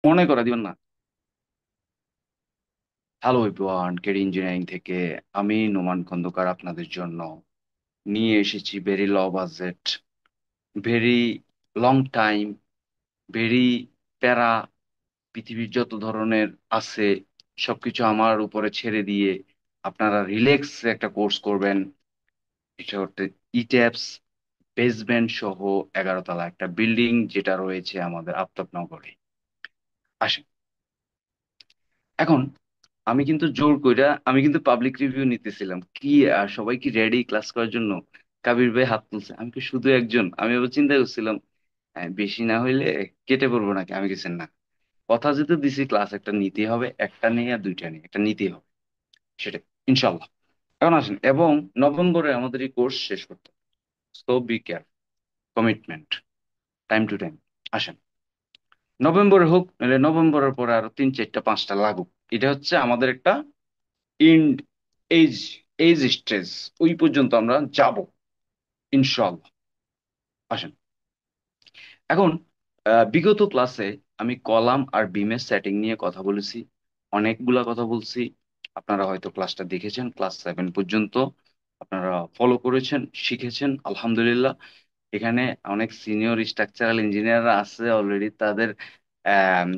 মনে করে দিবেন না। হ্যালো এভরিওয়ান, কেডি ইঞ্জিনিয়ারিং থেকে আমি নোমান খন্দকার আপনাদের জন্য নিয়ে এসেছি very low budget, very long time, very প্যারা, পৃথিবীর যত ধরনের আছে সবকিছু আমার উপরে ছেড়ে দিয়ে আপনারা রিল্যাক্স একটা কোর্স করবেন। এটা হচ্ছে ইট্যাপস বেসমেন্ট সহ 11 তলা একটা বিল্ডিং যেটা রয়েছে আমাদের আফতাবনগরে। আসেন এখন, আমি কিন্তু জোর কইরা আমি কিন্তু পাবলিক রিভিউ নিতেছিলাম কি আর সবাই কি রেডি ক্লাস করার জন্য। কাবির ভাই হাত তুলছে, আমি কি শুধু একজন? আমি আবার চিন্তা করছিলাম বেশি না হইলে কেটে পড়বো নাকি। আমি কিছু না, কথা যেহেতু দিছি ক্লাস একটা নিতেই হবে, একটা নেই আর দুইটা নেই, একটা নিতেই হবে, সেটা ইনশাল্লাহ। এখন আসেন, এবং নভেম্বরে আমাদের এই কোর্স শেষ করতে, so be care, commitment, time to time. আসেন, নভেম্বরে হোক নাহলে নভেম্বরের পরে আরো 3 4টা 5টা লাগুক, এটা হচ্ছে আমাদের একটা ইন্ড এজ এজ স্ট্রেস, ওই পর্যন্ত আমরা যাব ইনশাল্লাহ। আসেন এখন, বিগত ক্লাসে আমি কলাম আর বিমের সেটিং নিয়ে কথা বলেছি, অনেকগুলা কথা বলছি। আপনারা হয়তো ক্লাসটা দেখেছেন, ক্লাস 7 পর্যন্ত আপনারা ফলো করেছেন, শিখেছেন আলহামদুলিল্লাহ। এখানে অনেক সিনিয়র স্ট্রাকচারাল ইঞ্জিনিয়াররা আছে অলরেডি, তাদের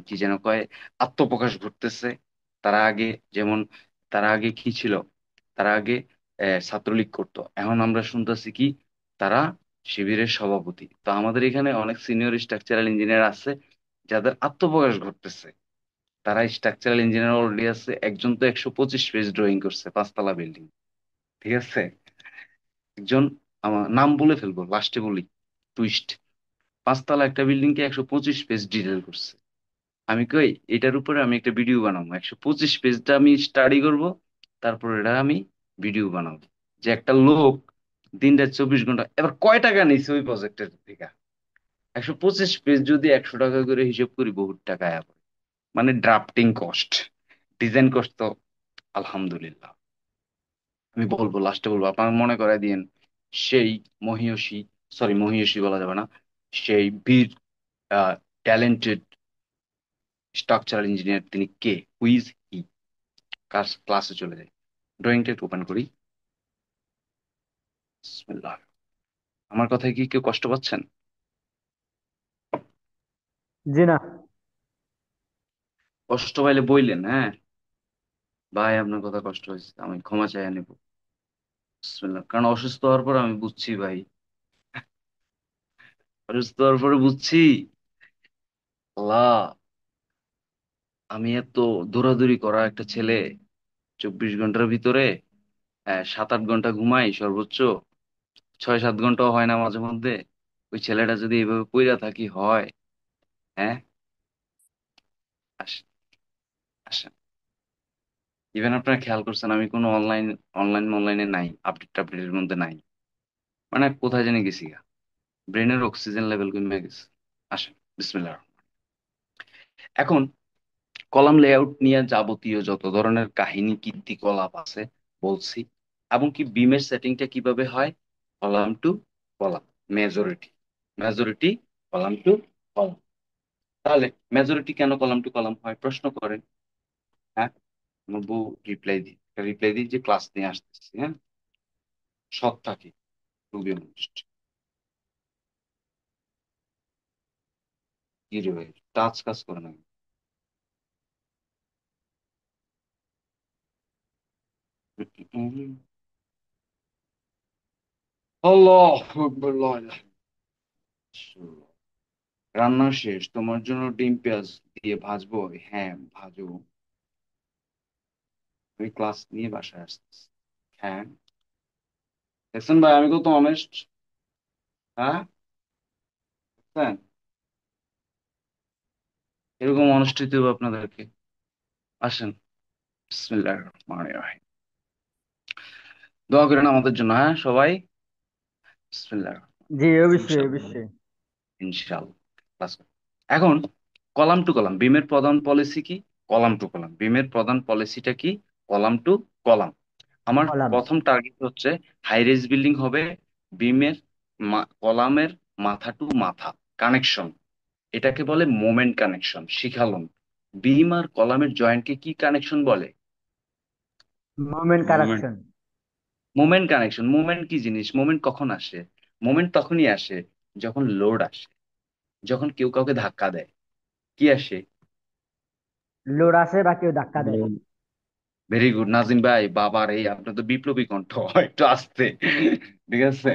কি যেন কয়, আত্মপ্রকাশ ঘটতেছে। তারা আগে যেমন, তারা আগে কি ছিল, তারা আগে ছাত্রলীগ করতো, এখন আমরা শুনতেছি কি তারা শিবিরের সভাপতি। তো আমাদের এখানে অনেক সিনিয়র স্ট্রাকচারাল ইঞ্জিনিয়ার আছে যাদের আত্মপ্রকাশ ঘটতেছে। তারা স্ট্রাকচারাল ইঞ্জিনিয়ার অলরেডি আছে, একজন তো 125 পেজ ড্রয়িং করছে 5 তলা বিল্ডিং। ঠিক আছে, একজন, আমার নাম বলে ফেলবো লাস্টে বলি, টুইস্ট, 5 তলা একটা বিল্ডিং কে 125 পেজ ডিটেল করছে। আমি কই এটার উপরে আমি একটা ভিডিও বানাবো, 125 পেজটা আমি স্টাডি করব, তারপর এটা আমি ভিডিও বানাবো। যে একটা লোক দিনটা 24 ঘন্টা, এবার কয় টাকা নিছে ওই প্রজেক্টের থেকে। 125 পেজ যদি 100 টাকা করে হিসেব করি, বহুত টাকা আয় পড়ে। মানে ড্রাফটিং কস্ট, ডিজাইন কস্ট তো আলহামদুলিল্লাহ। আমি বলবো, লাস্টে বলবো, আপনার মনে করাই দিয়েন সেই মহিয়সী, সরি মহিয়সী বলা যাবে না, সেই বীর, ট্যালেন্টেড স্ট্রাকচারাল ইঞ্জিনিয়ার, তিনি কে, হুইজ হি। ক্লাসে চলে যাই, ড্রয়িংটা একটু ওপেন করি। বিসমিল্লাহ। আমার কথায় কি কেউ কষ্ট পাচ্ছেন? জি না। কষ্ট পাইলে বইলেন, হ্যাঁ ভাই আপনার কথা কষ্ট হয়েছে, আমি ক্ষমা চাই নেব। বিসমিল্লাহ। কারণ অসুস্থ হওয়ার পর আমি বুঝছি ভাই, অসুস্থ হওয়ার পরে বুঝছি, আল্লাহ, আমি এত দৌড়াদৌড়ি করা একটা ছেলে, 24 ঘন্টার ভিতরে 7 8 ঘন্টা ঘুমাই সর্বোচ্চ, 6 7 ঘন্টাও হয় না মাঝে মধ্যে। ওই ছেলেটা যদি এইভাবে পইরা থাকি হয়, হ্যাঁ। আসেন, আসেন, ইভেন আপনারা খেয়াল করছেন আমি কোনো অনলাইনে নাই, আপডেটের মধ্যে নাই, মানে কোথায় জানি গেছি গা, ব্রেনের অক্সিজেন লেভেল কমে গেছে। আসেন, বিসমিল্লাহ। এখন কলাম লেআউট নিয়ে যাবতীয় যত ধরনের কাহিনী কীর্তিকলাপ আছে বলছি, এবং কি বিমের সেটিংটা কিভাবে হয়, column two column, majority, majority, column two column. তাহলে মেজরিটি কেন কলাম টু কলাম হয় প্রশ্ন করেন, হ্যাঁ। নব্বু, রিপ্লাই দিই যে ক্লাস নিয়ে আসতেছি, হ্যাঁ, সৎ থাকি, টু বি অনেস্ট। কি রে ভাই, টাচ কাজ করে না? আল্লাহ আকবার, লা ইলাহা ইল্লাল্লাহ। রান্না শেষ, তোমার জন্য ডিম পেঁয়াজ দিয়ে ভাজবো, হ্যাঁ ভাজো। আমি ক্লাস নিয়ে বাসায় আসতেছি, হ্যাঁ। দেখছেন ভাই, আমি কত অনেস্ট, হ্যাঁ, দেখছেন? এরকম অনেস্ট হইতে হবে আপনাদেরকে। আসেন, বিসমিল্লাহির রহমানির রহিম। দোয়া করেন আমাদের জন্য, হ্যাঁ সবাই, বিসমিল্লাহির রহমানির জি, রহিম। অবশ্যই ইনশাআল্লাহ, অবশ্যই। ইনশাআল্লাহ। ক্লাস করেন। এখন কলাম টু কলাম বিমের প্রধান পলিসি কি? কলাম টু কলাম বিমের প্রধান পলিসিটা কি? Column two column. আমার কলাম। প্রথম টার্গেট হচ্ছে হাই রেজ বিল্ডিং হবে, বিমের কলামের মাথা টু মাথা কানেকশন, এটাকে বলে মোমেন্ট কানেকশন, শিখালন। বিম আর কলামের জয়েন্টকে কি কানেকশন বলে? Moment moment. Correction. Moment connection. Moment কি জিনিস? মোমেন্ট কখন আসে? মোমেন্ট তখনই আসে যখন লোড আসে, যখন কেউ কাউকে ধাক্কা দেয়। কি আসে? লোড আসে বা কেউ ধাক্কা দেয়। ভেরি গুড নাজিম ভাই, বাবার এই আপনার তো বিপ্লবী কণ্ঠ। একটু আসতে, ঠিক আছে,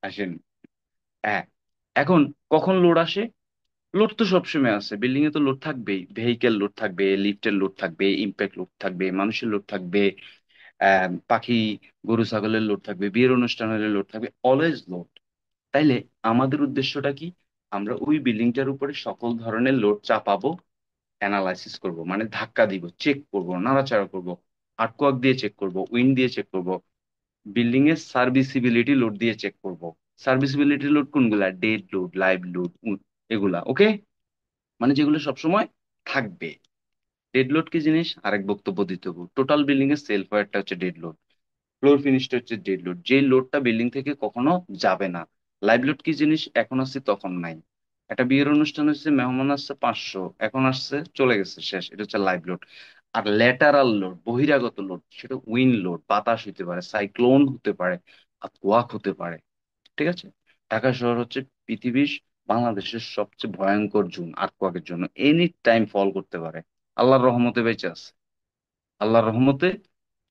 আসেন। হ্যাঁ, এখন কখন লোড আসে? লোড তো সবসময় আছে, বিল্ডিং এ তো লোড থাকবেই, ভেহিকেল লোড থাকবে, লিফটের লোড থাকবে, ইম্প্যাক্ট লোড থাকবে, মানুষের লোড থাকবে, পাখি গরু ছাগলের লোড থাকবে, বিয়ের অনুষ্ঠানের লোড থাকবে, অলওয়েজ লোড। তাইলে আমাদের উদ্দেশ্যটা কি? আমরা ওই বিল্ডিংটার উপরে সকল ধরনের লোড চাপাবো, অ্যানালাইসিস করব, মানে ধাক্কা দিব, চেক করব, নাড়াচাড়া করব, আর্টওয়ার্ক দিয়ে চেক করব, উইন্ড দিয়ে চেক করব, বিল্ডিং এর সার্ভিসিবিলিটি লোড দিয়ে চেক করব। সার্ভিসিবিলিটি লোড কোনগুলা? ডেড লোড, লাইভ লোড, এগুলা। ওকে, মানে যেগুলো সবসময় থাকবে। ডেড লোড কি জিনিস আরেক বক্তব্য দিতে হবে। টোটাল বিল্ডিং এর সেলফ ওয়্যারটা হচ্ছে ডেড লোড, ফ্লোর ফিনিশটা হচ্ছে ডেড লোড, যে লোডটা বিল্ডিং থেকে কখনো যাবে না। লাইভ লোড কি জিনিস? এখন আসছে তখন নাই। একটা বিয়ের অনুষ্ঠান হচ্ছে, মেহমান আসছে 500, এখন আসছে চলে গেছে, শেষ, এটা হচ্ছে লাইভ লোড। আর ল্যাটারাল লোড, বহিরাগত লোড, সেটা উইন্ড লোড, বাতাস হতে পারে, সাইক্লোন হতে পারে, কুয়াক হতে পারে। ঠিক আছে? ঢাকা শহর হচ্ছে পৃথিবীর, বাংলাদেশের সবচেয়ে ভয়ঙ্কর জোন আর্থকোয়াকের জন্য, এনি টাইম ফল করতে পারে। আল্লাহর রহমতে বেঁচে আছে, আল্লাহর রহমতে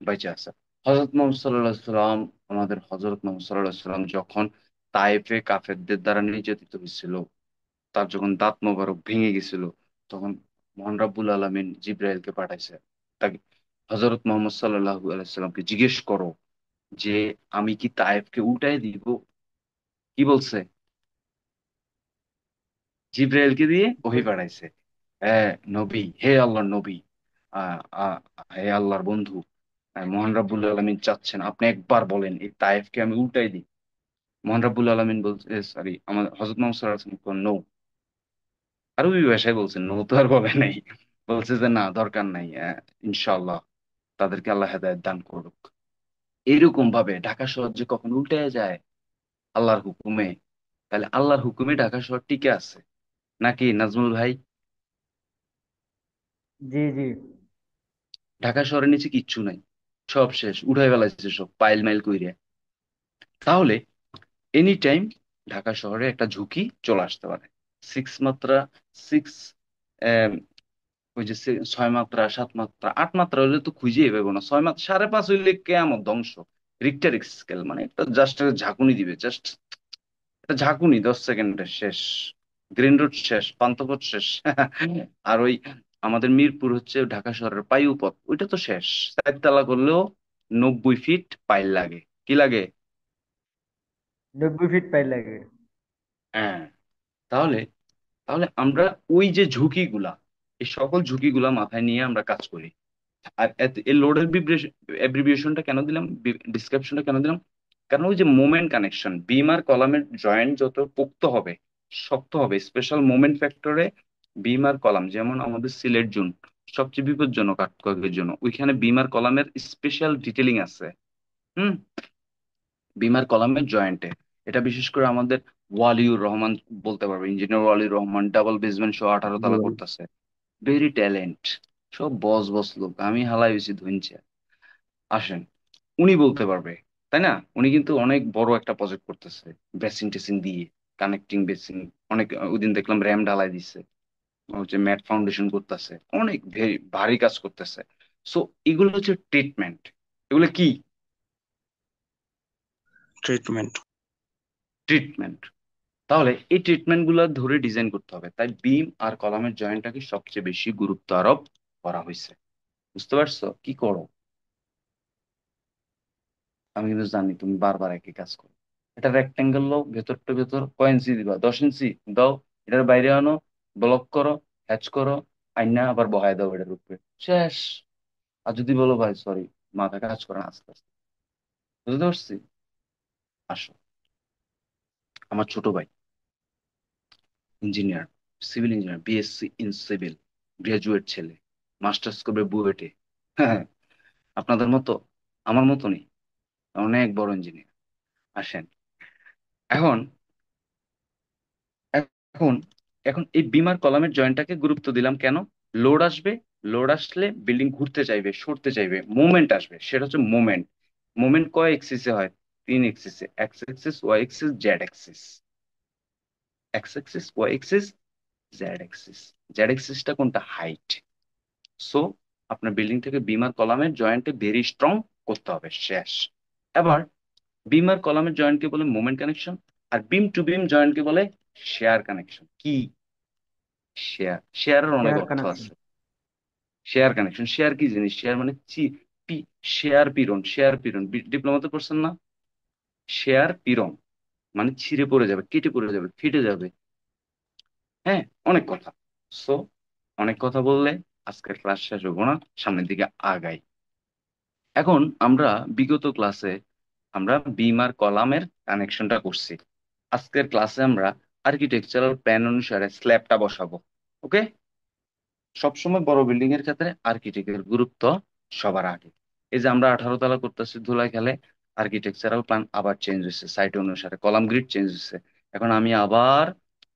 বেঁচে আছে। হজরত মোহাম্মদ সাল্লাহ সাল্লাম, আমাদের হজরত মোহাম্মদ সাল্লাহ সাল্লাম যখন তায়েফে কাফেরদের দ্বারা নির্যাতিত হয়েছিল, তার যখন দাঁত মোবারক ভেঙে গেছিল, তখন মহান রাব্বুল আলামিন জিব্রাইলকে পাঠাইছে, তাকে, হজরত মোহাম্মদ সাল্লাল্লাহু আলাইহি সাল্লামকে জিজ্ঞেস করো যে আমি কি তায়েফকে উল্টায় দিব। কি বলছে? জিব্রাইলকে দিয়ে ওহী পাঠাইছে। হ্যাঁ নবী, হে আল্লাহর নবী, আহ, আহ, হে আল্লাহর বন্ধু, মহান রাব্বুল আলামিন চাচ্ছেন আপনি একবার বলেন এই তায়েফকে আমি উল্টাই দিই। মহান রাব্বুল আলামিন বলছে, সরি, আমার হযরত মুহাম্মদ সাল্লাল্লাহু আলাইহি ওয়াসাল্লাম নো, আরবি ভাষায় বলছেন, নো তো আর বলে নাই, বলছে যে না দরকার নাই, ইনশাআল্লাহ তাদেরকে আল্লাহ হেদায়েত দান করুক। এরকম ভাবে ঢাকা শহর যে কখন উল্টে যায় আল্লাহর হুকুমে, তাহলে আল্লাহর হুকুমে ঢাকা শহর টিকে আছে নাকি নাজমুল ভাই? জি জি। ঢাকা শহরের নিচে কিচ্ছু নাই, সব শেষ, উঠাই ফেলাইছে সব পাইল মাইল কইরে। তাহলে এনি টাইম ঢাকা শহরে একটা ঝুঁকি চলে আসতে পারে। সিক্স মাত্রা, সিক্স, ওই যে 6 মাত্রা, 7 মাত্রা, 8 মাত্রা হইলে তো খুঁজেই পাবো না, 6 মাত্রা, 5.5 হইলে কেমন ধ্বংস। রিক্টার স্কেল মানে একটা জাস্ট ঝাঁকুনি দিবে, জাস্ট একটা ঝাঁকুনি, 10 সেকেন্ডের শেষ, গ্রিন রোড শেষ, পান্থপথ শেষ। আর ওই আমাদের মিরপুর হচ্ছে ঢাকা শহরের পায়ুপথ, ওইটা তো শেষ। 4 তলা করলেও 90 ফিট পাইল লাগে। কি লাগে? 90 ফিট পাইপ লাগে। হ্যাঁ। তাহলে, তাহলে আমরা ওই যে ঝুঁকিগুলা, এই সকল ঝুঁকিগুলা মাথায় নিয়ে আমরা কাজ করি। আর এই লোডের অ্যাব্রিভিয়েশনটা কেন দিলাম, ডিসক্রিপশনটা কেন দিলাম? কারণ ওই যে মোমেন্ট কানেকশন, বিম আর কলামের জয়েন্ট যত পোক্ত হবে, শক্ত হবে, স্পেশাল মোমেন্ট ফ্যাক্টরে বিম আর কলাম, যেমন আমাদের সিলেট জোন সবচেয়ে বিপজ্জনক আটকের জন্য, ওইখানে বিম আর কলামের স্পেশাল ডিটেলিং আছে। হুম। বিম আর কলামের জয়েন্টে, এটা বিশেষ করে আমাদের ওয়ালিউর রহমান বলতে পারবে, engineer Waliur Rahman, double basement সহ 18 তলা করতেছে, ভেরি ট্যালেন্ট, সব বস বস লোক, আমি হালাই হয়েছি ধুনছে। আসেন, উনি বলতে পারবে, তাই না? উনি কিন্তু অনেক বড় একটা প্রজেক্ট করতেছে, বেসিন টেসিন দিয়ে, কানেক্টিং বেসিন, অনেক, ওই দিন দেখলাম র্যাম ঢালাই দিচ্ছে, হচ্ছে ম্যাট ফাউন্ডেশন করতেছে, অনেক ভেরি ভারী কাজ করতেছে। সো এগুলো হচ্ছে ট্রিটমেন্ট। এগুলো কি? ট্রিটমেন্ট। ট্রিটমেন্ট। তাহলে এই ট্রিটমেন্ট গুলো ধরে ডিজাইন করতে হবে, তাই বিম আর কলামের জয়েন্টটাকে সবচেয়ে বেশি গুরুত্ব আরোপ করা হয়েছে। বুঝতে পারছো কি করো? আমি কিন্তু জানি তুমি বারবার একই কাজ করো। এটা রেক্টেঙ্গেল লো, ভেতরটা ভেতর কয় ইঞ্চি দিবা? 10 ইঞ্চি দাও, এটার বাইরে আনো, ব্লক করো, হ্যাচ করো, আইনা আবার বহায় দাও এটার উপরে, শেষ। আর যদি বলো ভাই সরি, মাথা কাজ করে না, আস্তে আস্তে, বুঝতে পারছি। আসো, আমার ছোট ভাই engineer, civil engineer, BSc in civil, graduate ছেলে, মাস্টার্স করবে বুয়েটে। হ্যাঁ, আপনাদের মতো, আমার মতো নেই, অনেক বড় ইঞ্জিনিয়ার। আসেন, এখন, এখন, এখন এই বিমার কলামের জয়েন্টটাকে গুরুত্ব দিলাম কেন? লোড আসবে, লোড আসলে বিল্ডিং ঘুরতে চাইবে, সরতে চাইবে, মুভমেন্ট আসবে, সেটা হচ্ছে মুভমেন্ট। মুভমেন্ট কয় এক্সিসে হয়? 3 এক্সিসে, X axis, Y axis, Z axis. X axis, Y axis, Z axis. Z এক্সিসটা কোনটা? হাইট। সো আপনার বিল্ডিং থেকে বিম আর কলামের জয়েন্টে ভেরি স্ট্রং করতে হবে, শেষ। এবার বিম আর কলামের জয়েন্টকে বলে মোমেন্ট কানেকশন, আর বিম টু বিম জয়েন্টকে বলে শেয়ার কানেকশন। কি? শেয়ার। শেয়ারের অনেক শেয়ার অর্থ কানেকশন। আছে। শেয়ার কানেকশন, শেয়ার কি জিনিস? শেয়ার মানে পি, শেয়ার পীড়ন, শেয়ার পীড়ন ডিপ্লোমাতে পড়ছেন না? শেয়ার পীড়ন মানে ছিঁড়ে পড়ে যাবে, কেটে পড়ে যাবে, ফেটে যাবে। হ্যাঁ, অনেক কথা। সো অনেক কথা বললে আজকের ক্লাস শেষ হবো না, সামনের দিকে আগাই। এখন আমরা বিগত ক্লাসে আমরা বিম আর কলামের কানেকশনটা করছি। আজকের ক্লাসে আমরা আর্কিটেকচারাল প্ল্যান অনুসারে স্ল্যাবটা বসাবো। ওকে? সবসময় বড় বিল্ডিং এর ক্ষেত্রে আর্কিটেক্টের গুরুত্ব সবার আগে। এই যে আমরা 18 তলা করতেছি ধুলাই খেলে, আর্কিটেকচারাল প্ল্যান আবার চেঞ্জ হয়েছে, সাইট অনুসারে কলাম গ্রিড চেঞ্জ হয়েছে। এখন আমি আবার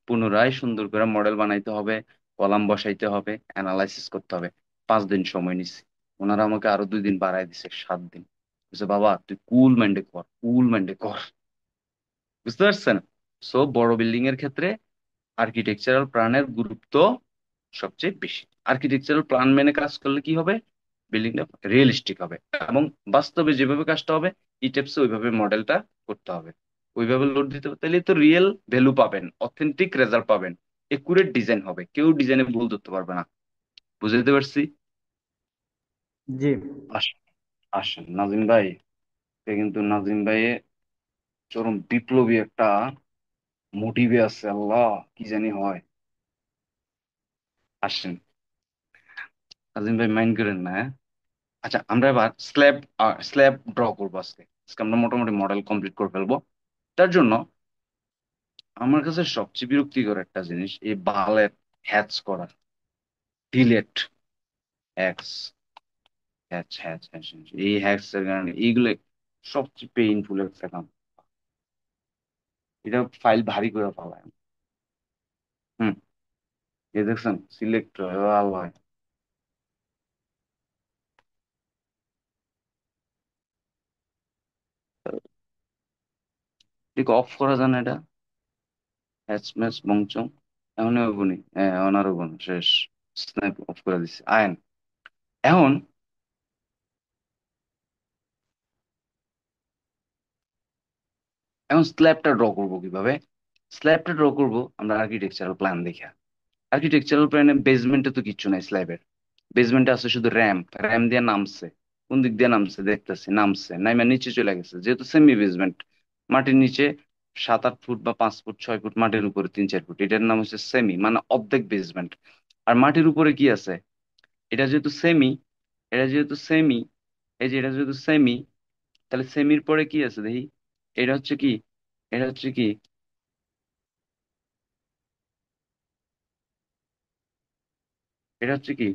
পুনরায় সুন্দর করে মডেল বানাইতে হবে, কলাম বসাইতে হবে, অ্যানালাইসিস করতে হবে। 5 দিন সময় নিছি। ওনারা আমাকে আরো 2 দিন বাড়ায় দিছে, 7 দিন। বলছে, বাবা তুই কুল মাইন্ডে কর, কুল মাইন্ডে কর। বুঝতে পারছেন? সো বড় বিল্ডিং এর ক্ষেত্রে আর্কিটেকচারাল প্ল্যানের গুরুত্ব সবচেয়ে বেশি। আর্কিটেকচারাল প্ল্যান মেনে কাজ করলে কি হবে? বিল্ডিংটা রিয়েলিস্টিক হবে, এবং বাস্তবে যেভাবে কাজটা হবে ইটেপসে ওইভাবে মডেলটা করতে হবে, ওইভাবে লোড দিতে হবে। তাহলে তো রিয়েল ভ্যালু পাবেন, অথেন্টিক রেজাল্ট পাবেন, একুরেট ডিজাইন হবে, কেউ ডিজাইনে ভুল ধরতে পারবে না। বুঝতে পারছি? জি। আসেন, আসেন নাজিম ভাই। এ কিন্তু নাজিম ভাই চরম বিপ্লবী একটা মোটিভে আছে, আল্লাহ কি জানি হয়। আসেন, নাজিম ভাই মাইন্ড করেন না, হ্যাঁ? আচ্ছা, আমরা এবার স্ল্যাব স্ল্যাব ড্র করবো আজকে। আজকে আমরা মোটামুটি মডেল কমপ্লিট করে ফেলবো। তার জন্য আমার কাছে সবচেয়ে বিরক্তিকর একটা জিনিস এই বালের হ্যাচ করা, delete, hatch, hatch hatch hatch, এই হ্যাচ এর কারণে এইগুলো সবচেয়ে পেইনফুল একটা কাম। এটা ফাইল ভারী করে ফেলায়। হুম, এই দেখছেন সিলেক্ট আল্লাহ, ঠিক অফ করা যায় না এটা? হ্যাচ ম্যাচ বংচং এখন হবনি, হ্যাঁ এখন আর হবো না, শেষ। স্ন্যাপ অফ করে দিচ্ছে আয়ন। এখন এখন স্ল্যাবটা ড্র করবো কিভাবে? স্ল্যাবটা ড্র করবো আমরা আর্কিটেকচারাল প্ল্যান দেখে। আর্কিটেকচারাল প্ল্যানে বেসমেন্টে তো কিচ্ছু নাই স্ল্যাবের। বেসমেন্টে আছে শুধু র্যাম্প, র্যাম দিয়ে নামছে। কোন দিক দিয়ে নামছে দেখতেছি, নামছে নাইমা নিচে চলে গেছে, যেহেতু সেমি বেসমেন্ট। মাটির নিচে 7-8 ফুট বা 5 ফুট 6 ফুট, মাটির উপরে 3-4 ফুট, এটার নাম হচ্ছে সেমি, মানে অর্ধেক বেসমেন্ট। আর মাটির উপরে কি আছে? এটা যেহেতু সেমি, এটা যেহেতু সেমি, এই যে এটা যেহেতু সেমি, তাহলে সেমির পরে কি আছে দেখি? এটা হচ্ছে কি? এটা হচ্ছে কি? এটা হচ্ছে কি?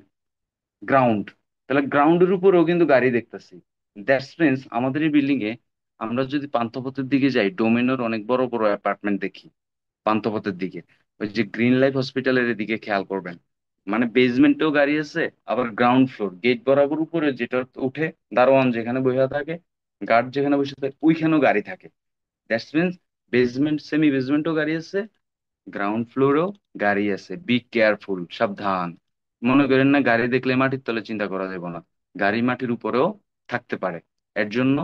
গ্রাউন্ড। তাহলে গ্রাউন্ডের উপরেও কিন্তু গাড়ি দেখতেছি। দ্যাটস মিন্স আমাদের এই বিল্ডিং এ আমরা যদি পান্থপথের দিকে যাই, ডোমিনোর অনেক বড় বড় অ্যাপার্টমেন্ট দেখি পান্থপথের দিকে। ওই যে গ্রিন লাইফ হসপিটালের দিকে খেয়াল করবেন, মানে বেসমেন্টেও গাড়ি আছে, আবার গ্রাউন্ড ফ্লোর গেট বরাবর উপরে যেটা উঠে, দারোয়ান যেখানে বসে থাকে, গার্ড যেখানে বসে থাকে, ওইখানেও গাড়ি থাকে। দ্যাটস মিন্স বেসমেন্ট, সেমি বেসমেন্টও গাড়ি আছে, গ্রাউন্ড ফ্লোরেও গাড়ি আছে। বি কেয়ারফুল, সাবধান। মনে করেন না গাড়ি দেখলে মাটির তলে চিন্তা করা যাবে না, গাড়ি মাটির উপরেও থাকতে পারে। এর জন্য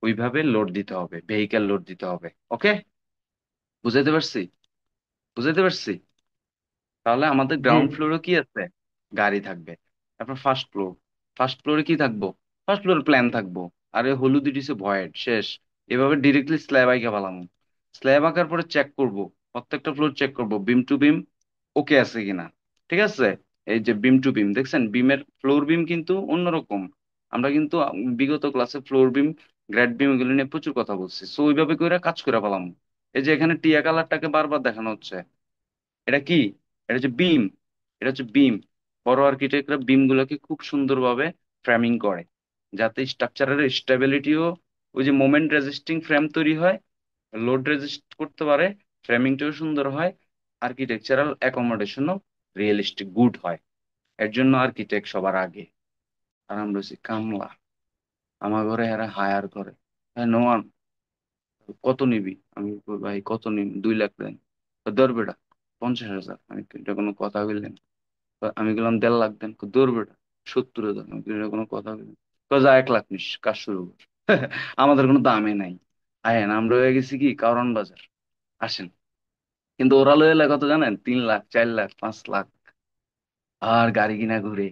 ওইভাবে লোড দিতে হবে, ভেহিক্যাল লোড দিতে হবে। ওকে? বুঝাইতে পারছি? বুঝাইতে পারছি? তাহলে আমাদের জি। গ্রাউন্ড ফ্লোরে কি আছে? গাড়ি থাকবে। তারপর ফার্স্ট ফ্লোর, ফার্স্ট ফ্লোরে কি থাকবো? ফার্স্ট ফ্লোরে প্ল্যান থাকবো। আরে হলুদ ইটিসে ভয়েড, শেষ। এভাবে ডিরেক্টলি স্ল্যাব আইকা ফেলাম। স্ল্যাব আঁকার পরে চেক করব, প্রত্যেকটা ফ্লোর চেক করব বিম টু বিম ওকে আছে কিনা। ঠিক আছে? এই যে বিম টু বিম দেখছেন, বিমের ফ্লোর বিম কিন্তু অন্যরকম। আমরা কিন্তু বিগত ক্লাসে ফ্লোর বিম, গ্রেড বিম এগুলো নিয়ে প্রচুর কথা বলছি, সো ওইভাবে করে কাজ করে ফেলাম। এই যে এখানে টিয়া কালারটাকে বারবার দেখানো হচ্ছে, এটা কি? এটা হচ্ছে বিম, এটা হচ্ছে বিম। বড় আর্কিটেক্টরা বিম গুলোকে খুব সুন্দরভাবে ফ্রেমিং করে, যাতে স্ট্রাকচারের স্টেবিলিটিও, ওই যে মোমেন্ট রেজিস্টিং ফ্রেম তৈরি হয়, লোড রেজিস্ট করতে পারে, ফ্রেমিংটাও সুন্দর হয়, আর্কিটেকচারাল অ্যাকোমোডেশনও রিয়েলিস্টিক গুড হয়। এর জন্য আর্কিটেক্ট সবার আগে। আর আমরা হচ্ছি কামলা। আমার ঘরে এরা হায়ার করে। হ্যাঁ, নোমান, কত নিবি? আমি কই, ভাই কত নিবি? 2 লাখ দেন। দর বেটা, 50,000। আমি কই, এটা কোনো কথা বললেন? আমি গেলাম 1.5 লাখ দেন। দৌড় বেটা, 70,000। আমি কই, এটা কোনো কথা বললেন? যা 1 লাখ নিস, কাজ শুরু কর। আমাদের কোনো দামে নাই। আয়েন, আমরা হয়ে গেছি কি কারণ বাজার। আসেন। কিন্তু ওরা লয়ে এলে কত জানেন? 3 লাখ, 4 লাখ, 5 লাখ। আর গাড়ি কিনা ঘুরে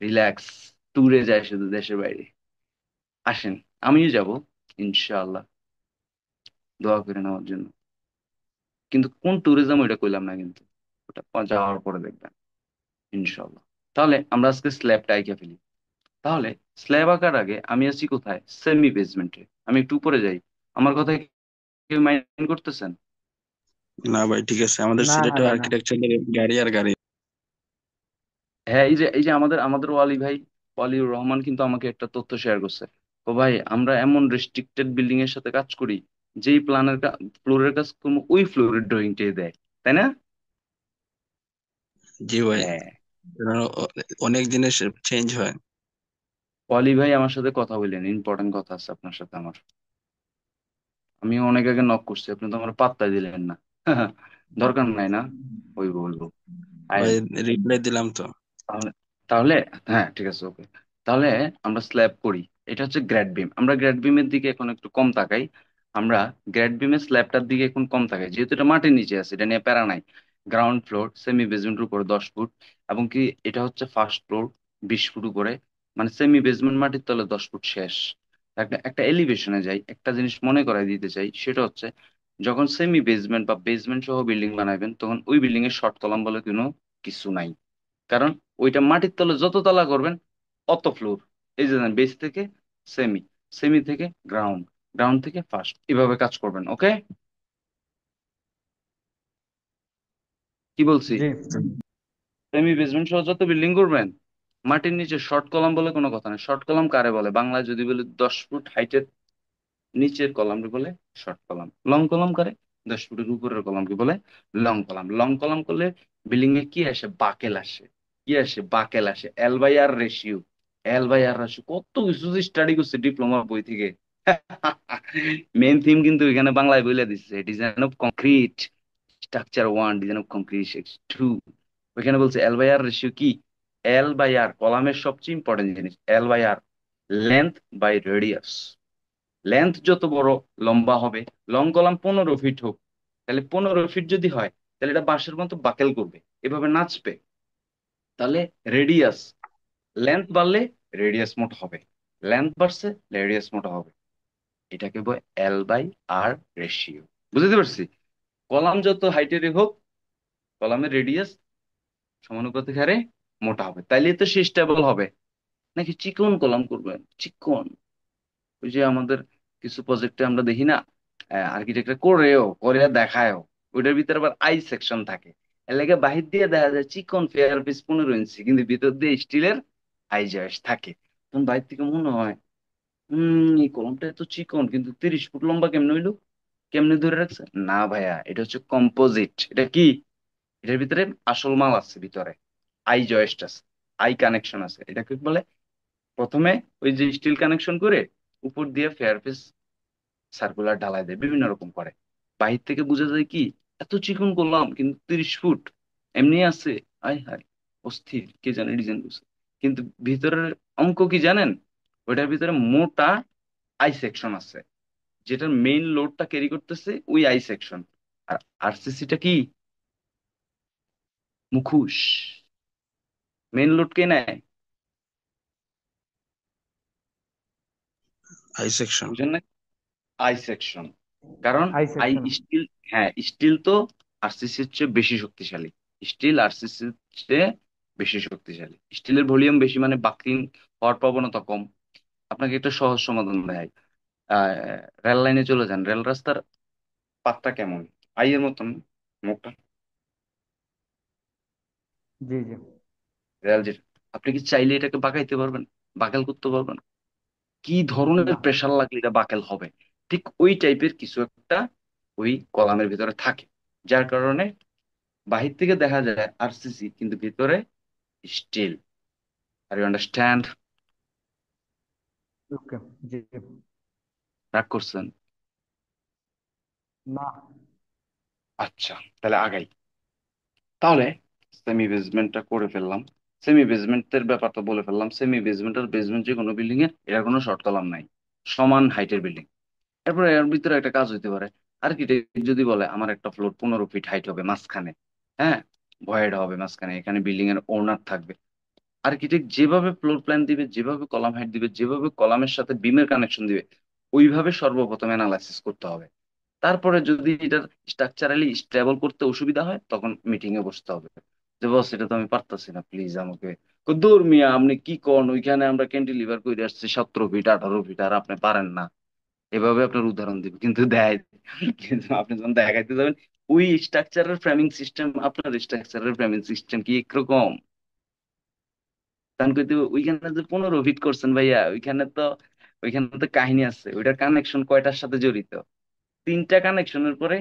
রিল্যাক্স ট্যুরে যায় শুধু দেশের বাইরে। আসেন, আমিও যাব ইনশাআল্লাহ। দোয়া করেন আমার জন্য। কিন্তু কোন ট্যুরিজম ওইটা কইলাম না কিন্তু। ওটা যাওয়ার পরে দেখবেন ইনশাআল্লাহ। তাহলে আমরা আজকে স্ল্যাবটা আঁইকা ফেলি। তাহলে স্ল্যাব আঁকার আগে আমি আছি কোথায়? সেমি বেসমেন্টে। আমি একটু উপরে যাই। আমার কথা কেউ মাইন্ড করতেছেন? না ভাই, ঠিক আছে, আমাদের না না সিলেটে ভাই না। আর্কিটেকচারের গাড়ি আর গাড়ি। হ্যাঁ, এই যে আমাদের ওয়ালি ভাই, ওয়ালিউর রহমান কিন্তু আমাকে একটা তথ্য শেয়ার করছে। ও ভাই, আমরা এমন রেস্ট্রিক্টেড বিল্ডিং এর সাথে কাজ করি, যেই প্ল্যানের ফ্লোরের কাজ করবো ওই ফ্লোরের ড্রয়িংটাই দেয়, তাই না? জি ভাই। হ্যাঁ। কারণ অনেক জিনিস চেঞ্জ হয়। ওয়ালি ভাই আমার সাথে কথা বললেন, ইম্পর্টেন্ট কথা আছে আপনার সাথে আমার। আমি অনেক আগে নক করছি, আপনি তো আমার পাত্তাই দিলেন না। দরকার নাই না? বলবো। ভাই রিপ্লাই দিলাম তো। তাহলে তাহলে হ্যাঁ, ঠিক আছে, ওকে। তাহলে আমরা স্ল্যাব করি। এটা হচ্ছে গ্র্যাড বিম। আমরা গ্র্যাড বিমের দিকে এখন একটু কম তাকাই। আমরা গ্র্যাড বিমের স্ল্যাবটার দিকে এখন কম তাকাই, যেহেতু এটা মাটির নিচে আছে, এটা নিয়ে প্যারা নাই। গ্রাউন্ড ফ্লোর সেমি বেসমেন্টের উপরে 10 ফুট, এবং কি এটা হচ্ছে ফার্স্ট ফ্লোর 20 ফুট উপরে। মানে সেমি বেসমেন্ট মাটির তলে 10 ফুট শেষ। একটা একটা এলিভেশনে যাই, একটা জিনিস মনে করাই দিতে চাই, সেটা হচ্ছে যখন সেমি বেসমেন্ট বা বেসমেন্ট সহ বিল্ডিং বানাবেন, তখন ওই বিল্ডিং এর শর্ট কলাম বলে কোনো কিছু নাই। কারণ ওইটা মাটির তলে যত তলা করবেন অত ফ্লোর। এই যে বেস থেকে সেমি, সেমি থেকে গ্রাউন্ড, গ্রাউন্ড থেকে ফার্স্ট, এভাবে কাজ করবেন, ওকে? কি বলছি? জি সেমি বেসমেন্ট সহ যত বিল্ডিং করবেন, মাটির নিচে শর্ট কলাম বলে কোনো কথা নেই। শর্ট কলাম কারে বলে? বাংলায় যদি বলি, 10 ফুট হাইটের নিচের কলামকে বলে শর্ট কলাম। লং কলাম করে 10 ফুটের উপরের কলামকে বলে লং কলাম। লং কলাম করলে বিল্ডিং এ কি আসে? বাকেল আসে। কি আসে? বাকেল আসে। L/R ratio. L/R রেশিও কত কিছু স্টাডি করছে ডিপ্লোমা বই থেকে। মেন থিম কিন্তু এখানে বাংলায় বলে দিচ্ছে, design of concrete structure 1, design of concrete 2। ওইখানে বলছে L/R রেশিও কি? L/R কলামের সবচেয়ে ইম্পর্টেন্ট জিনিস। L/R length by radius. Length যত বড়, লম্বা হবে। লং কলাম 15 ফিট হোক, তাহলে 15 ফিট যদি হয়, তাহলে এটা বাঁশের মতো বাকেল করবে, এভাবে নাচবে। তাহলে রেডিয়াস, লেন্থ বাড়লে রেডিয়াস মোটা হবে, লেন্থ বাড়ছে রেডিয়াস মোটা হবে। এটাকে বলে L/R রেশিও। বুঝতে পারছি? কলাম যত হাইটের হোক, কলামের রেডিয়াস সমানুপাতিক হারে মোটা হবে, তাইলে তো সে স্টেবল হবে। নাকি চিকন কলাম করবেন? চিকন, ওই যে আমাদের কিছু প্রজেক্টে আমরা দেখি না, আর্কিটেক্টরা করে দেখায়ও, ওইটার ভিতরে আবার আই সেকশন থাকে। এর লাগে বাহির দিয়ে দেখা যায় চিকন ফেয়ার পিস 15 ইঞ্চি, কিন্তু ভিতর দিয়ে স্টিলের আই জয়েস থাকে। তখন বাইরে থেকে মনে হয়, এই কলমটা এত চিকন, কিন্তু 30 ফুট লম্বা কেমনে হইলো? কেমনে ধরে রাখছে? না ভাইয়া, এটা হচ্ছে কম্পোজিট। এটা কি? এটার ভিতরে আসল মাল আছে ভিতরে। আই জয়েস্ট আছে, আই কানেকশন আছে। এটাকে বলে, প্রথমে ওই যে স্টিল কানেকশন করে উপর দিয়ে ফেয়ার পিস সার্কুলার ঢালাই দেয়, বিভিন্ন রকম করে। বাহির থেকে বোঝা যায় কি, এত চিকন করলাম কিন্তু 30 ফুট এমনি আছে। আয় হায়, অস্থির, কে জানে ডিজাইন করছে। কিন্তু ভিতরের অঙ্ক কি জানেন? ওইটার ভিতরে মোটা আই সেকশন আছে, যেটার মেইন লোডটা ক্যারি করতেছে ওই আই সেকশন। আর আরসিসিটা কি? মুখোশ। মেইন লোড কে নেয়? I section. বুঝেন না? I section. কারণ আই আই সেকশন। স্টিল, হ্যাঁ স্টিল তো আরসিসির চেয়ে বেশি শক্তিশালী। স্টিল আরসিসির চেয়ে বেশি শক্তিশালী। স্টিলের ভলিউম বেশি মানে বাকলিং হওয়ার প্রবণতা কম। আপনাকে একটা সহজ সমাধান দেয়। আহ রেল লাইনে চলে যান, রেল রাস্তার পাতটা কেমন? আই এর মতন মোটা। জি জি। রেল যে, আপনি কি চাইলে এটাকে বাঁকাইতে পারবেন? বাঁকাল করতে পারবেন? কি ধরনের না। প্রেসার লাগলে এটা বাঁকাল হবে? ঠিক ওই টাইপের কিছু একটা ওই কলামের ভিতরে থাকে, যার কারণে বাহির থেকে দেখা যায় আরসিসি, কিন্তু ভিতরে স্টিল, আর ইউ আন্ডারস্ট্যান্ড? ওকে। জি। রাগ করছেন? না। আচ্ছা, তাহলে আগাই। তাহলে সেমি বেসমেন্টটা করে ফেললাম। সেমি বেসমেন্টের ব্যাপারটা বলে ফেললাম। সেমি বেসমেন্ট আর বেসমেন্ট যে কোনো বিল্ডিং এর এর কোনো শর্ট কলাম নাই, সমান হাইটের বিল্ডিং। এরপরে এর ভিতরে একটা কাজ হইতে পারে, আর্কিটেক্ট যদি বলে আমার একটা ফ্লোর 15 ফিট হাইট হবে মাঝখানে, হ্যাঁ, ভয়েড হবে মাঝখানে, এখানে বিল্ডিং এর ওনার থাকবে। আর্কিটেক্ট যেভাবে ফ্লোর প্ল্যান দিবে, যেভাবে কলাম হাইট দিবে, যেভাবে কলামের সাথে বিমের কানেকশন দিবে, ওইভাবে সর্বপ্রথম অ্যানালাইসিস করতে হবে। তারপরে যদি এটার স্ট্রাকচারালি স্টেবল করতে অসুবিধা হয়, তখন মিটিং এ বসতে হবে, যে বস এটা তো আমি পারতাছি না, প্লিজ আমাকে। কই, দূর মিয়া, আপনি কি কোন, ওইখানে আমরা ক্যান্টিলিভার করে আসছি 17 ফিট 18 ফিট, আর আপনি পারেন না। এভাবে আপনার উদাহরণ দিব, কিন্তু দেয়। কিন্তু আপনি যখন দেখাইতে যাবেন, ওই স্ট্রাকচারের ফ্রেমিং সিস্টেম, আপনার স্ট্রাকচারের ফ্রেমিং সিস্টেম কি একরকম? তখন কইতে হবে, ওইখানে যে 15 ফিট করছেন ভাইয়া, ওইখানে তো কাহিনী আছে, ওইটার কানেকশন কয়টার সাথে জড়িত। 3টা কানেকশনের পরে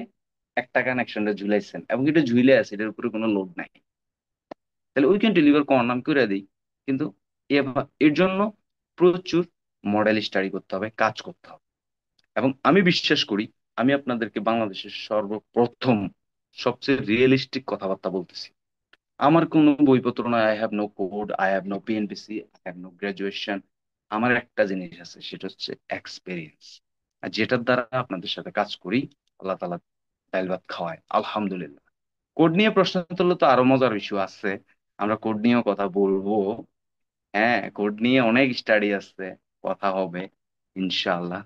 একটা কানেকশনটা ঝুলাইছেন, এবং এটা ঝুলে আছে, এটার উপরে কোনো লোড নাই। তাহলে উই ক্যান ডেলিভার নাম করে দিই। কিন্তু এর জন্য প্রচুর মডেল স্টাডি করতে হবে, কাজ করতে হবে। এবং আমি বিশ্বাস করি, আমি আপনাদেরকে বাংলাদেশের সর্বপ্রথম সবচেয়ে রিয়েলিস্টিক কথাবার্তা বলতেছি। আমার কোনো বইপত্র নয়, I have no code, I have no PNPC, I have no graduation. আমার একটা জিনিস আছে, সেটা হচ্ছে এক্সপেরিয়েন্স। আর যেটার দ্বারা আপনাদের সাথে কাজ করি, আল্লাহ তালা ডাইল ভাত খাওয়ায়, আলহামদুলিল্লাহ। কোড নিয়ে প্রশ্ন তুললে তো আরো মজার ইস্যু আছে, আমরা কোড নিয়েও কথা বলবো। হ্যাঁ, কোড নিয়ে অনেক স্টাডি আছে, কথা হবে ইনশাআল্লাহ।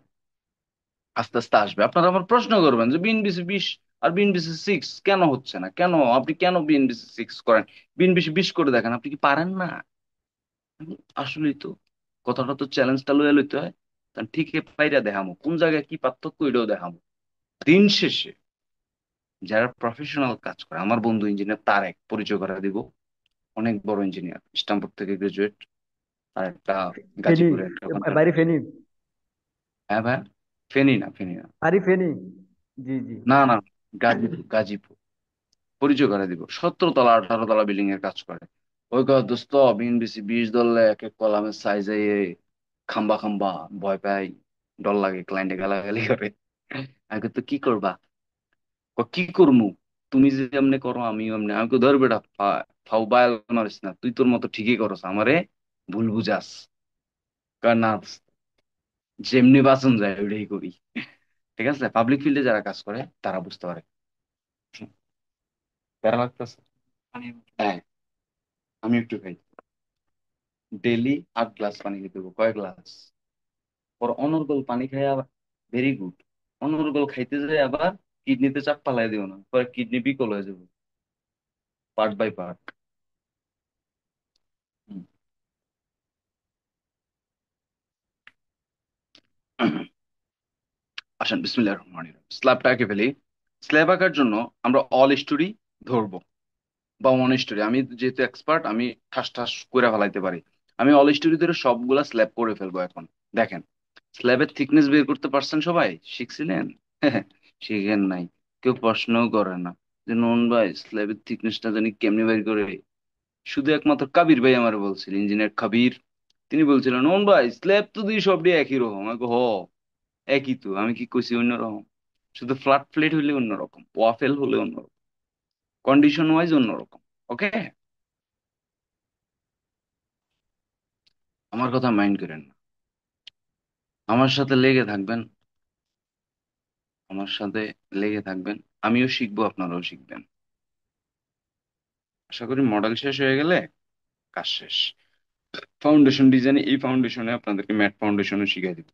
আস্তে আস্তে আসবে, আপনারা আবার প্রশ্ন করবেন যে বিএনবিসি 20 আর বিএনবিসি 6 কেন হচ্ছে না, কেন আপনি কেন বিএনবিসি 6 করেন, বিএনবিসি 20 করে দেখেন, আপনি কি পারেন না? আসলেই তো, কথাটা তো চ্যালেঞ্জটা লইয়া লইতে হয়। কারণ ঠিক পাইরা দেখামো কোন জায়গায় কি পার্থক্য, এটাও দেখামো। দিন শেষে যারা প্রফেশনাল কাজ করে, আমার বন্ধু ইঞ্জিনিয়ার, তার এক পরিচয় করে দিব, অনেক বড় ইঞ্জিনিয়ার, স্টামফোর্ড থেকে গ্রাজুয়েট, আর একটা ফেনী। গাজীপুরে একটা বাড়ি কন্ট্রাক্টর। ফেনী। হ্যাঁ ভাই, ফেনী না, ফেনী না। বাড়ি ফেনী। জি জি। না না, গাজীপুর, গাজীপুর। পরিচয় করে দিব, 17 তলা 18 তলা বিল্ডিং এর কাজ করে। ওই কথা দোস্ত, বিএনবিসি 20 ধরলে এক এক কলামের সাইজে খাম্বা খাম্বা, ভয় পাই, ডর লাগে, ক্লায়েন্টে গালাগালি করে। আগে তো কি করবা? কি করমু? তুমি যে এমনি করো আমিও এমনি। আমি ধর বেটা, ফাউ বায়াল মারিস না, তুই তোর মতো ঠিকই করস, আমারে ভুল বুঝাস। কয় না দোস্ত, যেমনি বাঁচন যায় ওইটাই করি। ঠিক আছে, পাবলিক ফিল্ডে যারা কাজ করে তারা বুঝতে পারে। প্যারা লাগতেছে? হ্যাঁ, আমি একটু খাই। ডেলি 8 গ্লাস পানি খেতে হবে। কয় গ্লাস? পর অনর্গল পানি খাই আবার, ভেরি গুড। অনর্গল খাইতে যায় আবার কিডনিতে চাপ পালাই দিও না, পরে কিডনি বিকল হয়ে যাবে, পার্ট বাই পার্ট। আসেন, বিসমিল্লাহির রহমানির রহিম, স্ল্যাবটা এঁকে ফেলি। স্ল্যাব আঁকার জন্য আমরা অল স্টোরি ধরবো, বা ওয়ান স্টোরি। আমি যেহেতু এক্সপার্ট, আমি ঠাস ঠাস করে ফেলাইতে পারি। আমি অল স্টোরি ধরে সবগুলা স্ল্যাব করে ফেলবো এখন। দেখেন, স্ল্যাবের থিকনেস বের করতে পারছেন সবাই? শিখছিলেন? শিখেন নাই? কেউ প্রশ্নও করে না যে নন ভাই স্ল্যাবের থিকনেসটা জানি কেমনি বের করে। শুধু একমাত্র কাবির ভাই আমার বলছিল, ইঞ্জিনিয়ার কাবির। তিনি বলছিলেন নন ভাই স্ল্যাব তো দুই সব দিয়ে একই রকম। আমি কই, হ, একই তো, আমি কি কইছি অন্যরকম? শুধু ফ্ল্যাট প্লেট হইলে অন্যরকম, ওয়াফেল হলে অন্যরকম, কন্ডিশন ওয়াইজ অন্যরকম। ওকে, আমার কথা মাইন্ড করেন না, আমার সাথে লেগে থাকবেন, আমার সাথে লেগে থাকবেন। আমিও শিখবো, আপনারাও শিখবেন। আশা করি মডেল শেষ হয়ে গেলে কাজ শেষ। ফাউন্ডেশন ডিজাইন, এই ফাউন্ডেশনে আপনাদেরকে ম্যাট ফাউন্ডেশনও শিখিয়ে দিব।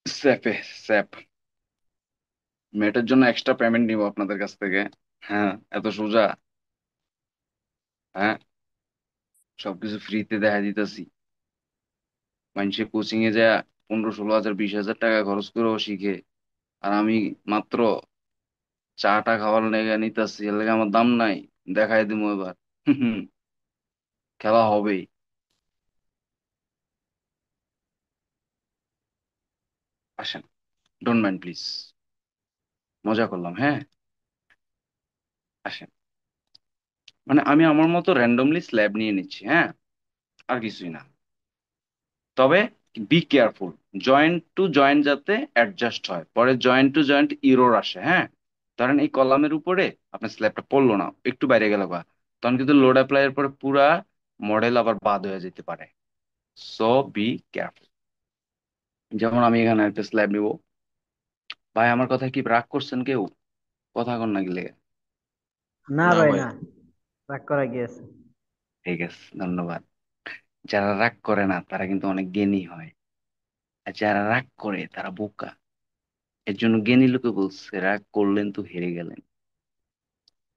স্যাপে, স্যাপ ম্যাটের জন্য এক্সট্রা পেমেন্ট নিব আপনাদের কাছ থেকে। হ্যাঁ, এত সোজা? হ্যাঁ, সবকিছু ফ্রিতে দেখা দিতেছি। মানুষে কোচিং এ যায় 15 16 হাজার 20 হাজার টাকা খরচ করেও শিখে, আর আমি মাত্র চাটা খাওয়ার লেগে নিতেছি, এর লেগে আমার দাম নাই। দেখাই দিবো এবার। খেলা হবেই। আসেন, ডোন্ট মাইন্ড প্লিজ, মজা করলাম, হ্যাঁ। আসেন, মানে আমি আমার মতো র্যান্ডমলি স্ল্যাব নিয়ে নিচ্ছি, হ্যাঁ, আর কিছুই না। তবে be careful, joint to joint যাতে অ্যাডজাস্ট হয়, পরে জয়েন্ট টু জয়েন্ট ইরোর আসে, হ্যাঁ। ধরেন এই কলামের উপরে আপনার স্ল্যাবটা পড়লো না, একটু বাইরে গেল বা, তখন কিন্তু লোড অ্যাপ্লাই এর পরে পুরা মডেল আবার বাদ হয়ে যেতে পারে। So be careful. যেমন আমি এখানে একটা স্ল্যাব নিব। ভাই আমার কথা কি রাগ করছেন কেউ? কথা কন না গেলে। না না ভাই ভাই। না, রাগ করা গিয়েছে। ঠিক আছে, ধন্যবাদ। যারা রাগ করে না তারা কিন্তু অনেক জ্ঞানী হয়, আর যারা রাগ করে তারা বোকা। এর জন্য জ্ঞানী লোকে বলছে রাগ করলেন তো হেরে গেলেন।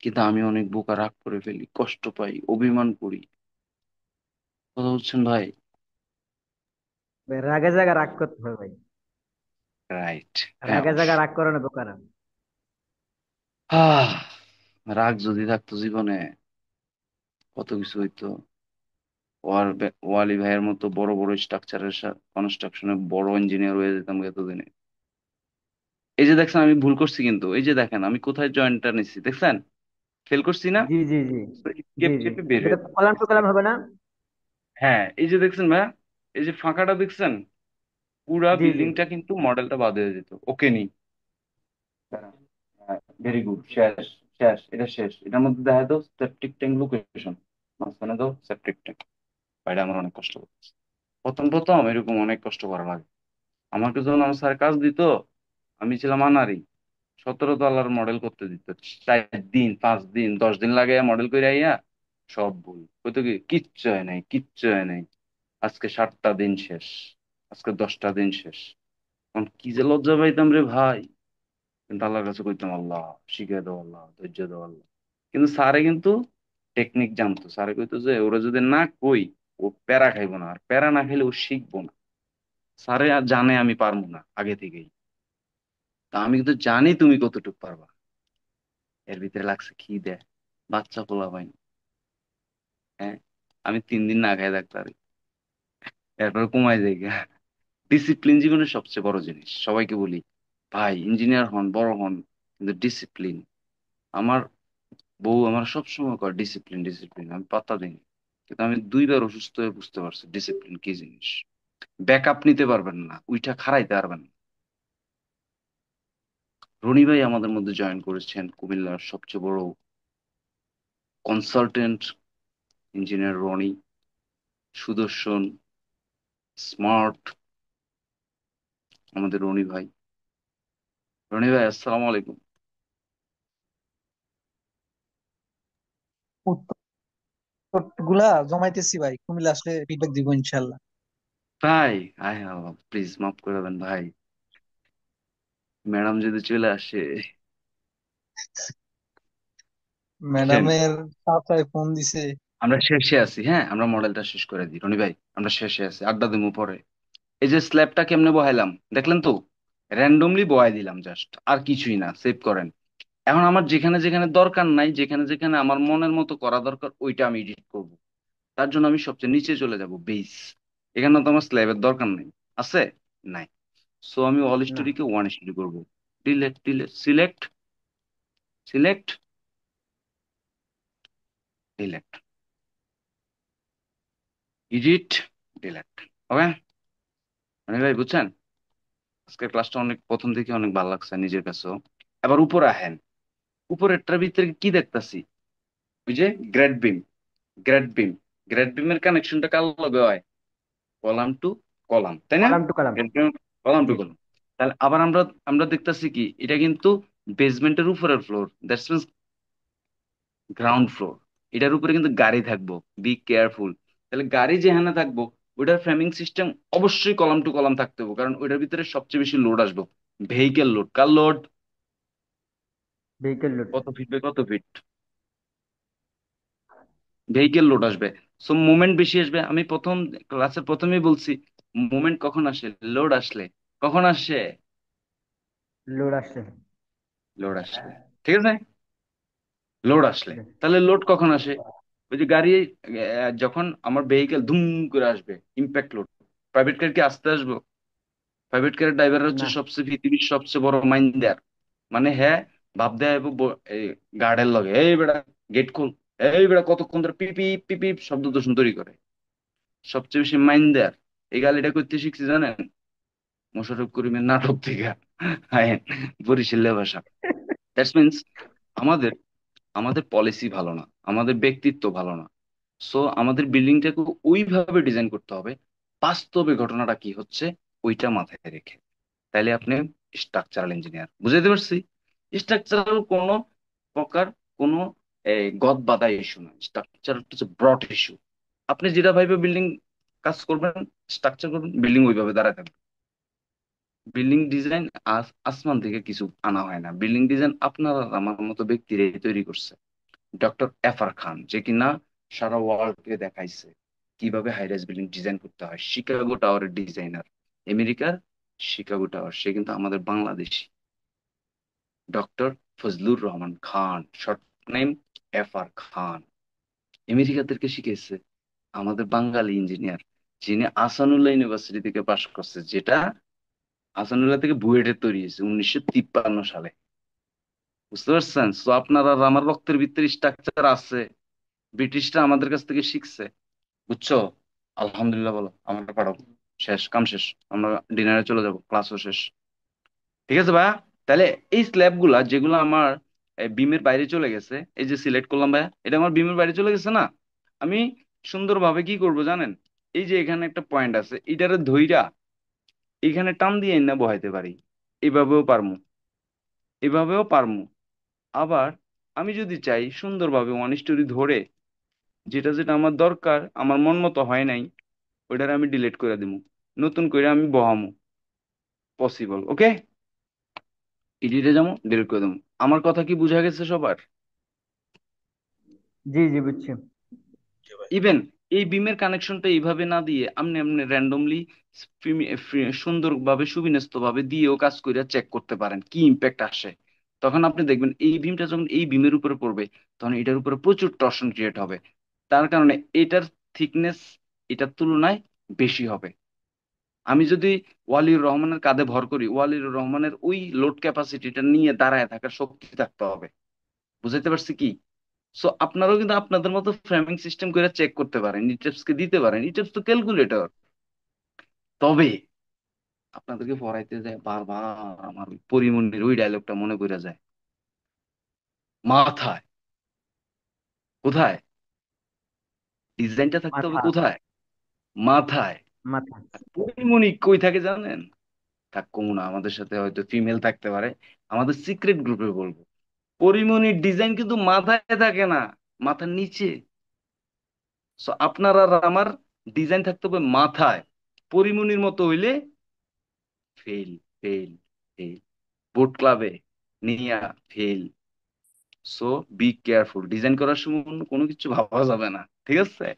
কিন্তু আমি অনেক বোকা, রাগ করে ফেলি, কষ্ট পাই, অভিমান করি। কথা বলছেন ভাই? ভাই রাগে জায়গা রাগ করতে হবে ভাই। রাইট। হ্যাঁ রাগে জায়গা অবশ্যই। রাগ করে না বোকারা। আহ, রাগ যদি থাকতো জীবনে কত কিছু হইতো। ওয়ালি ভাইয়ের মতো বড় বড় স্ট্রাকচারের কনস্ট্রাকশনে বড় ইঞ্জিনিয়ার হয়ে যেতাম এতদিনে। এই যে দেখছেন আমি ভুল করছি, কিন্তু এই যে দেখেন আমি কোথায় জয়েন্টটা নিচ্ছি, দেখছেন? ফেল করছি না? জি জি জি। জি স্কেপ জি, চেপে বের এটা হয়ে যাবে। কলাম টু কলাম হবে না? হ্যাঁ, এই যে দেখছেন ভাইয়া, এই যে ফাঁকাটা দেখছেন, পুরা জি জি। বিল্ডিংটা কিন্তু মডেলটা বাদ হয়ে যেত। ওকে নি? ভেরি গুড, শেষ। শেষ, এটা শেষ। এটার মধ্যে দেখা দাও সেপটিক ট্যাঙ্ক লোকেশন, মাঝখানে দাও সেপটিক ট্যাঙ্ক। বাইরে আমার অনেক কষ্ট করছে, প্রথম প্রথম এরকম অনেক কষ্ট করা লাগে। আমাকে যখন আমার স্যার কাজ দিত, আমি ছিলাম আনারি, 17 তলার মডেল করতে দিত। 4 দিন, 5 দিন, 10 দিন লাগে মডেল করে আইয়া সব ভুল কইতো কি, কিচ্ছু হয় নাই, কিচ্ছু হয় নাই। আজকে 7টা দিন শেষ, আজকে 10টা দিন শেষ। তখন কি যে লজ্জা পাইতাম রে ভাই। কিন্তু আল্লাহর কাছে কইতাম আল্লাহ শিখে দাও, আল্লাহ ধৈর্য দাও আল্লাহ। কিন্তু স্যারে কিন্তু টেকনিক জানতো। স্যারে কইতো যে ওরা যদি না কই, ও প্যারা খাইবো না, আর প্যারা না খাইলে ও শিখবো না। স্যারে আর জানে আমি পারবো না আগে থেকেই। তা আমি কিন্তু জানি তুমি কতটুকু পারবা। এর ভিতরে লাগছে কি দেয়, বাচ্চা পোলা পাইন, হ্যাঁ। আমি 3 দিন না খাই ডাক্তার, এরপর কমাই যাই। ডিসিপ্লিন জীবনের সবচেয়ে বড় জিনিস। সবাইকে বলি ভাই ইঞ্জিনিয়ার হন, বড় হন, কিন্তু ডিসিপ্লিন। আমার বউ আমার সবসময় কয় ডিসিপ্লিন ডিসিপ্লিন, আমি পাত্তা দিই না। কিন্তু আমি 2বার অসুস্থ হয়ে বুঝতে পারছি ডিসিপ্লিন কি জিনিস। ব্যাকআপ নিতে পারবেন না, উইঠা খাড়াইতে পারবেন না। রনি ভাই আমাদের মধ্যে জয়েন করেছেন, কুমিল্লার সবচেয়ে বড় কনসালটেন্ট ইঞ্জিনিয়ার রনি, সুদর্শন, স্মার্ট, আমাদের রনি ভাই। রনি ভাই আসসালামু আলাইকুম। উত্তর গুলা জমাইতেছি ভাই, কুমিল্লা আসলে ফিডব্যাক দিব ইনশাল্লাহ। ভাই আয় প্লিজ মাফ করে দেন ভাই, ম্যাডাম যদি চলে আসে। বুঝছেন, ম্যাডামের চাচায় ফোন দিছে। আমরা শেষে আছি, হ্যাঁ, আমরা মডেলটা শেষ করে দিই রনি ভাই। আমরা শেষে আছি, আড্ডা দিমু পরে। এই যে স্ল্যাবটা কেমনে বহাইলাম দেখলেন তো? র্যান্ডমলি বহাই দিলাম জাস্ট, আর কিছুই না। সেভ করেন। এখন আমার যেখানে যেখানে দরকার নাই, যেখানে যেখানে আমার মনের মতো করা দরকার, ওইটা আমি এডিট করব। তার জন্য আমি সবচেয়ে নিচে চলে যাব, বেস। এখানে তো আমার স্ল্যাবের দরকার নেই, আছে? নাই। সো আমি অল না স্টোরিকে 1 স্টোরি করবো। Delete, delete, select, select, delete, edit, delete. Okay, মানে ভাই বুঝছেন, আজকের ক্লাসটা অনেক প্রথম থেকে অনেক ভালো লাগছে নিজের কাছেও। এবার উপরে আহেন। উপরেরটার ভিতরে কি দেখতাছি? ওই যে grade beam, grade beam, grade বিমের কানেকশনটা কার লগে হয়? কলাম টু কলাম, তাই না? Column two column. Grade beam, column two জি। কলাম। তাহলে আবার আমরা আমরা দেখতাছি কি, এটা কিন্তু বেসমেন্টের উপরের floor, that's means ground floor. এটার উপরে কিন্তু গাড়ি থাকবো, বি কেয়ারফুল। তাহলে গাড়ি যেখানে থাকবো, ওইটার ফ্রেমিং সিস্টেম অবশ্যই কলাম টু কলাম থাকতে হবে, কারণ ওইটার ভিতরে সবচেয়ে বেশি লোড আসবো। ভেহিকেল লোড, কার লোড? Vehicle load. কত ফিট বাই কত ফিট? ভেহিকেল লোড আসবে। সো মুভমেন্ট বেশি আসবে। আমি প্রথম ক্লাসের প্রথমেই বলছি, মুভমেন্ট কখন আসে? লোড আসলে। কখন আসে? লোড আসছে। লোড আসলে। ঠিক আছে, লোড আসলে। তাহলে লোড কখন আসে? ওই যে গাড়ি যখন আমার ভেহিকেল ধুম করে আসবে, ইম্প্যাক্ট লোড। প্রাইভেট কার কি আসতে আসবো? প্রাইভেট কারের ড্রাইভার হচ্ছে না সবচেয়ে পৃথিবীর সবচেয়ে বড় মাইন্ডার। মানে হ্যাঁ, ভাব দেয় গার্ডের লগে, এই বেটা গেট খোল, এই বেটা কতক্ষণ ধরে পিপি পিপি শব্দ দূষণ তৈরি করে। সবচেয়ে বেশি মাইন্ড দেয়ার এই গালিটা করতে শিখছি জানেন, মোশাররফ করিমের নাটক থেকে। আইন, বরিশালের ভাষা। দ্যাটস মিনস আমাদের আমাদের পলিসি ভালো না, আমাদের ব্যক্তিত্ব ভালো না। সো আমাদের বিল্ডিংটাকে ওইভাবে ডিজাইন করতে হবে, বাস্তবে ঘটনাটা কি হচ্ছে ওইটা মাথায় রেখে। তাইলে আপনি স্ট্রাকচারাল ইঞ্জিনিয়ার, বুঝাইতে পারছি? স্ট্রাকচারাল কোনো প্রকার কোনো গদ বাঁধা ইস্যু না, স্ট্রাকচার হচ্ছে ব্রড ইস্যু। আপনি যেটা ভাইবে বিল্ডিং কাজ করবেন, স্ট্রাকচার করবেন, বিল্ডিং ওইভাবে দাঁড়ায় থাকবে। বিল্ডিং ডিজাইন আসমান থেকে কিছু আনা হয় না, বিল্ডিং ডিজাইন আপনার আর আমার মতো ব্যক্তিরাই তৈরি করছে। ডক্টর এফ আর খান, যে কিনা সারা ওয়ার্ল্ডকে দেখাইছে কিভাবে হাই রাইজ বিল্ডিং ডিজাইন করতে হয়, শিকাগো টাওয়ারের ডিজাইনার, আমেরিকার শিকাগো টাওয়ার, সে কিন্তু আমাদের Bangladeshi. Doctor Fazlur Rahman Khan, short name F R খান, আমেরিকাদেরকে শিখেছে আমাদের বাঙালি ইঞ্জিনিয়ার, যিনি আসানুল্লাহ ইউনিভার্সিটি থেকে পাশ করছে, যেটা আসানুল্লাহ থেকে বুয়েটের তৈরি হয়েছে 1953 সালে। বুঝতে পারছেন? তো আপনার আর আমার রক্তের ভিতরে স্ট্রাকচার আছে, ব্রিটিশরা আমাদের কাছ থেকে শিখছে। বুঝছো? আলহামদুলিল্লাহ বলো, আমরা পাঠাবো। শেষ, কাম শেষ। আমরা ডিনারে চলে যাব, ক্লাসও শেষ। ঠিক আছে ভাইয়া? তাহলে এই স্ল্যাব গুলা যেগুলো আমার বিমের বাইরে চলে গেছে, এই যে সিলেক্ট করলাম ভাইয়া, এটা আমার বিমের বাইরে চলে গেছে না, আমি সুন্দরভাবে কি করব জানেন? এই যে এখানে একটা পয়েন্ট আছে, এটারে ধইরা এখানে টান দিয়ে না বহাইতে পারি। এভাবেও পারমু, এভাবেও পারমু। আবার আমি যদি চাই সুন্দরভাবে ওয়ান স্টোরি ধরে, যেটা যেটা আমার দরকার আমার মন মতো হয় নাই, ওইটার আমি ডিলিট করে দিব, নতুন করে আমি বহামু। পসিবল, ওকে? এডিটে যাবো, ডিলিট করে দেবো। আমার কথা কি বোঝা গেছে সবার? জি জি বুঝছি। জি ভাই। ইভেন এই বিমের কানেকশনটা এইভাবে না দিয়ে আপনি আপনি র্যান্ডমলি সুন্দরভাবে সুবিন্যস্ত ভাবে দিয়েও কাজ করে চেক করতে পারেন কি ইম্প্যাক্ট আসে। তখন আপনি দেখবেন এই বিমটা যখন এই বিমের উপরে পড়বে, তখন এটার উপরে প্রচুর টর্শন ক্রিয়েট হবে। তার কারণে এটার থিকনেস এটার তুলনায় বেশি হবে। আমি যদি ওয়ালিউর রহমানের কাঁধে ভর করি, ওয়ালিউর রহমানের ওই লোড ক্যাপাসিটিটা নিয়ে দাঁড়ায় থাকার শক্তি থাকতে হবে। বুঝাইতে পারছি কি? সো আপনারাও কিন্তু আপনাদের মতো ফ্রেমিং সিস্টেম করে চেক করতে পারেন, ইটেপস কে দিতে পারেন, ইটেপস তো ক্যালকুলেটর। তবে আপনাদেরকে পড়াইতে যায় বারবার আমার ওই পরিমনির ওই ডায়লগটা মনে পড়ে যায়। মাথায়, কোথায়? ডিজাইনটা থাকতে হবে মাথা। কোথায়? মাথায়। মাথা। আর পরিমণি কই থাকে জানেন? থাকবো না, আমাদের সাথে হয়তো ফিমেল থাকতে পারে, আমাদের সিক্রেট গ্রুপে বলবো। পরিমণির ডিজাইন কিন্তু মাথায় থাকে না, মাথার নিচে। সো আপনার আর আমার ডিজাইন থাকতে হবে মাথায়। পরিমণির মতো হইলে ফেল, ফেল, ফেল। বোট ক্লাবে নিয়া fail. So be careful, design করার সময় অন্য কোনো কিছু ভাবা যাবে না, ঠিক আছে?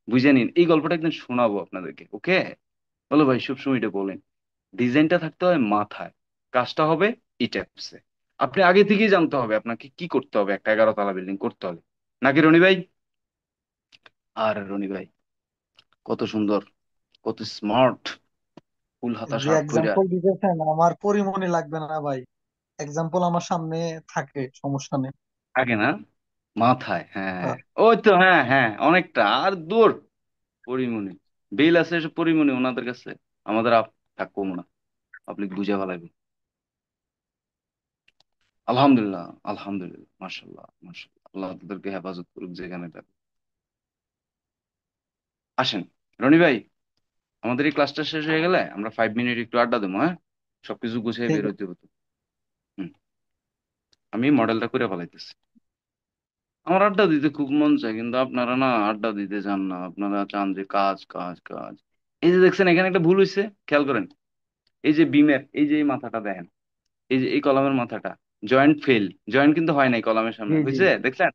বুঝে নিন, এই গল্পটা একদিন শোনাবো আপনাদেরকে, ওকে? বলো ভাই, সবসময় এটা বলেন, ডিজাইনটা থাকতে হয় মাথায়, কাজটা হবে ইটেপসে। আপনি আগে থেকেই জানতে হবে আপনাকে কি করতে হবে একটা 11 তলা বিল্ডিং করতে হলে, নাকি রনি ভাই? আর রনি ভাই কত সুন্দর, কত স্মার্ট, ফুল হাতা যে শার্ট পইরা। এক্সাম্পল দিতেছেন আমার পরিমণি লাগবে না ভাই, এক্সাম্পল আমার সামনে থাকে, সমস্যা নেই। আগে না, মাথায়, হ্যাঁ। হ্যাঁ। ওই তো, হ্যাঁ হ্যাঁ, অনেকটা আর দূর। পরিমণি, বেল আছে এসব পরিমণি ওনাদের কাছে, আমাদের থাকবো না, পাবলিক বুঝে ফেলাইবে। আলহামদুলিল্লাহ, আলহামদুলিল্লাহ, মাশাল্লাহ মাশাল্লাহ, আল্লাহ তাদেরকে হেফাজত করুক যেখানে থাকে। আসেন রনি ভাই, আমাদের এই ক্লাসটা শেষ হয়ে গেলে আমরা 5 মিনিট একটু আড্ডা দেবো, হ্যাঁ? সবকিছু গুছিয়ে ঠিক বের আছে। হইতে হতো। হুম, আমি মডেলটা করে ফেলাইতেছি। আমার আড্ডা দিতে খুব মন চায়, কিন্তু আপনারা না আড্ডা দিতে চান না, আপনারা চান যে কাজ কাজ কাজ। এই যে দেখছেন এখানে একটা ভুল হয়েছে, খেয়াল করেন। এই যে বিমের এই যে এই মাথাটা দেখেন, এই যে এই কলামের মাথাটা, জয়েন্ট ফেল, জয়েন্ট কিন্তু হয় নাই কলামের জি সামনে, জি হয়েছে দেখছেন?